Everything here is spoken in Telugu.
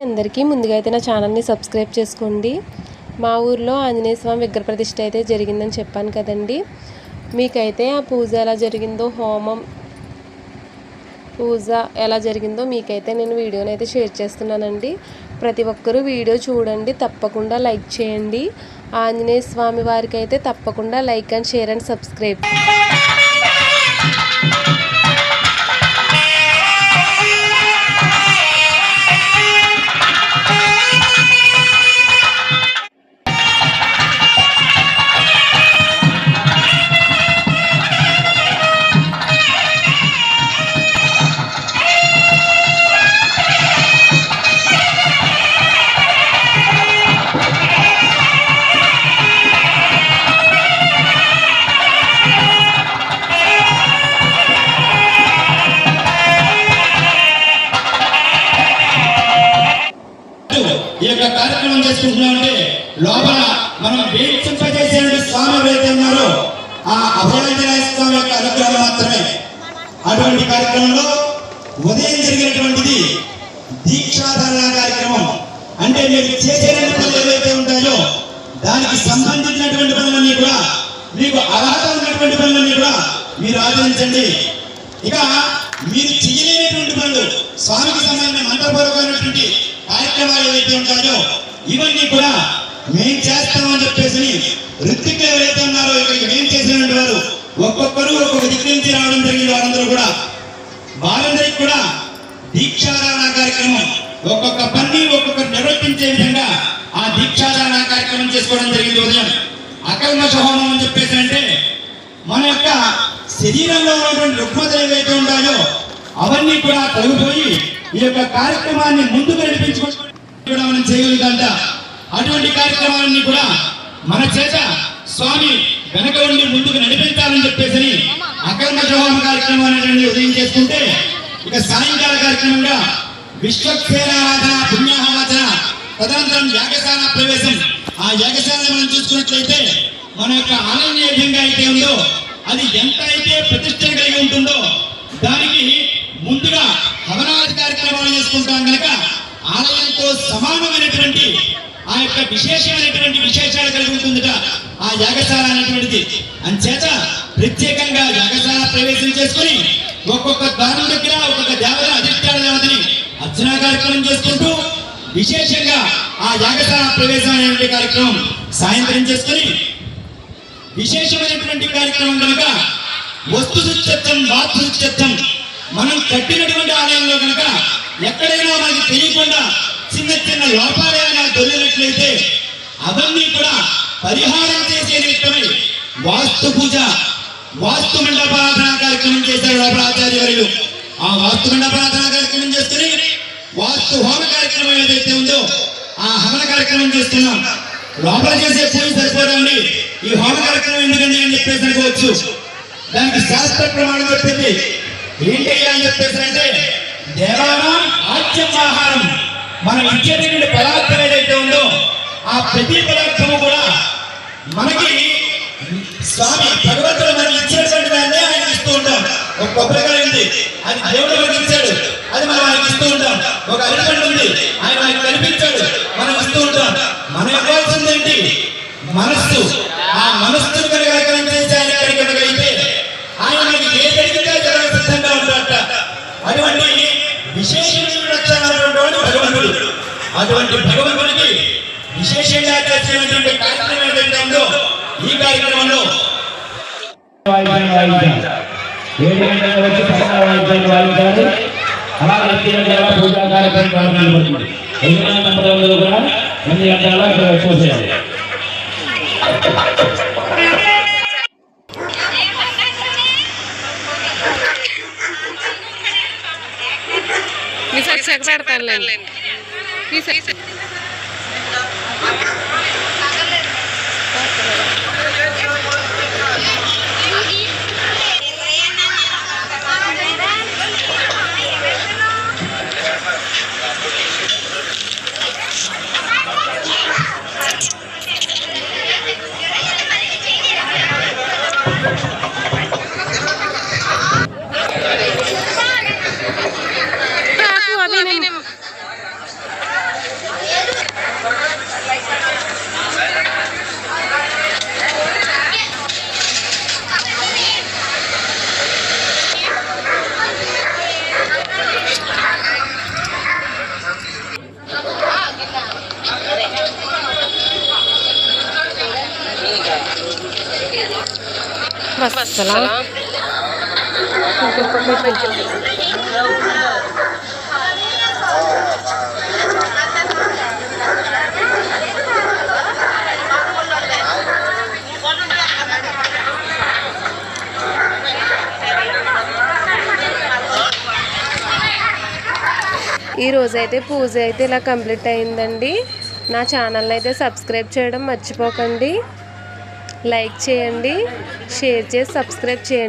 అందరికీ ముందుగా అయితే నా ఛానల్ని సబ్స్క్రైబ్ చేసుకోండి. మా ఊర్లో ఆంజనేయ స్వామి విగ్రహ ప్రతిష్ఠ అయితే జరిగిందని చెప్పాను కదండి. మీకైతే ఆ పూజ ఎలా జరిగిందో, హోమం పూజ ఎలా జరిగిందో మీకైతే నేను వీడియోని అయితే షేర్ చేస్తున్నానండి. ప్రతి ఒక్కరూ వీడియో చూడండి, తప్పకుండా లైక్ చేయండి. ఆంజనేయ స్వామి వారికి అయితే తప్పకుండా like and share and subscribe. ఈ యొక్క కార్యక్రమం చేసుకుంటున్నామంటే లోపల మనం వేయించేసే స్వామి ఎవరైతే ఉన్నారో ఆ అభయాంజనేయ స్వామి యొక్క అనుగ్రహం మాత్రమే. అటువంటి కార్యక్రమంలో ఉదయం జరిగినటువంటిది దీక్షాధారణ కార్యక్రమం. అంటే మీరు చేసేటువంటి పనులు ఏవైతే ఉంటాయో దానికి సంబంధించినటువంటి పనులన్నీ కూడా, మీకు అర్హత ఉన్నటువంటి పనులన్నీ కూడా మీరు ఆచరించండి. ఇక మీరు చేయలేనటువంటి పనులు, స్వామికి సంబంధించిన మంత్రపూర్వకమైనటువంటి కార్యక్రమాలు ఏవైతే ఉంటాయో ఇవన్నీ కూడా మేము చేస్తామని చెప్పేసి ఋత్విక్ ఎవరైతే ఉన్నారో ఇక్కడికి మేము చేసినటువంటి వారు ఒక్కొక్కరు ఒక్కొక్క దిక్కు నుంచి రావడం జరిగింది. వారందరూ కూడా వారందరికీ కూడా దీక్షాధారణ కార్యక్రమం ఒక్కొక్క పని ఒక్కొక్కరు నిర్వర్తించే విధంగా ఆ దీక్షాధారణ కార్యక్రమం చేసుకోవడం జరిగింది. ఉదయం అకల్మష హోమం అని చెప్పేసి అంటే మన యొక్క శరీరంలో ఉన్నటువంటి రుగ్మతలు ఏవైతే ఉంటాయో అవన్నీ కూడా తొలగిపోయి ఈ యొక్క కార్యక్రమాన్ని ముందుకు నడిపించుకోవడం మనం చేయగలుగుతాంట. అటువంటి కార్యక్రమాలన్నీ కూడా మన చేత స్వామి వెనక ఉండి ముందుకు నడిపించాలని చెప్పేసి అకల్మష హోమ కార్యక్రమాన్ని ఉదయం చేసుకుంటే, ఇక సాయంకాల కార్యక్రమంగా విశ్వక్షేణారాధన పుణ్యాహవచన తదనంతరం యాగశాల ప్రవేశం. ఆ యాగశాలను మనం చూసుకున్నట్లయితే మన యొక్క ఆలయం ఏ విధంగా అయితే ఉందో అది ఎంత అయితే ప్రతిష్ట కలిగి ఉంటుందో దానికి ముందుగా హవనాది కార్యక్రమాలు చేసుకుంటాం కనుక ఆలయంతో సమానమైనటువంటి ఆ యొక్క విశేషమైనటువంటి విశేషాలు కలిగి ఉంటుందట ఆ యాగశాల అనేటువంటిది. అంచేత ప్రత్యేకంగా యాగశాల ప్రవేశం చేసుకుని ఒక్కొక్క దానం దగ్గర ఒక్కొక్క దేవత అధిష్టాన దేవతని అర్చనా కార్యక్రమం చేసుకుంటూ విశేషంగా ఆ యాగశాల ప్రవేశం అనేటువంటి కార్యక్రమం సాయంత్రం చేసుకుని విశేషమైనటువంటి కార్యక్రమం కనుక వస్తు శుచిత్వం వాస్తు శుచిత్వం. మనం కట్టినటువంటి ఆలయంలో కనుక ఎక్కడైనా మనకి తెలియకుండా చిన్న చిన్న లోపాలైనా దొరికినట్లయితే అవన్నీ కూడా పరిహారం చేసే నిమిత్తమై వాస్తు పూజ, వాస్తు మండపారాధన కార్యక్రమం చేశారు లోపల ఆచార్యవర్యులు. ఆ వాస్తు మండపారాధన కార్యక్రమం చేసుకుని వాస్తు హోమ కార్యక్రమం ఏదైతే ఉందో ఆ హవన కార్యక్రమం చేస్తున్నాం. లోపల చేసే పూజ సరిపోదండి, ఈ హోమ కార్యక్రమం ఎందుకండి అని చెప్పేసి అనుకోవచ్చు. దానికి శాస్త్ర ప్రమాణం చెప్పింది ఏంటయ్యా అని చెప్పేసి అంటే దేవానాం ఆజ్యం ఆహారం. మనం ఇచ్చేటువంటి పదార్థం ఏదైతే ఉందో ఆ ప్రతి పదార్థము కూడా మనకి స్వామి భగవంతుడు మనకి ఇచ్చేటువంటి దాన్ని ఆయన ఇస్తూ ఉంటాం. ఒక కొబ్బరికాయ ఉంది, అది దేవుడు మనకి ఇచ్చాడు, అది మనం ఆయనకి ఇస్తూ ఉంటాం. ఒక అరటిపండు ఉంది, ఆయన మనకి కనిపించాడు, మనం ఇస్తూ ఉంటాం. మనం ఇవ్వాల్సింది ఏంటి? మనస్సు. ఆ మనస్సును కనుక చేసి ఆయన కనుకైతే ఆయన మనకి ఏ జరిగితే జరగ సిద్ధంగా ఉంటాడట. అటువంటి విశేషమైన భగవంతుడు. అటువంటి భగవంతుడికి విశేషంగా చేసినటువంటి కార్యక్రమం ఏదైతే ఉందో ఈ కార్యక్రమంలో 7 గంటల వచ్చి పక్కన వాయిద్యాలు వాయించారు. అలాగే 8 గంటల పూజా కార్యక్రమం ప్రారంభించబడుతుంది. 8 గంటల కూడా 8 గంటల ఇక్కడ వచ్చేసేయాలి. వస్తలా ఈ రోజైతే పూజ అయితే ఇలా కంప్లీట్ అయిందండి. నా ఛానల్ అయితే సబ్స్క్రైబ్ చేయడం మర్చిపోకండి. లైక్ చేయండి, షేర్ చేసి సబ్స్క్రైబ్ చేయండి.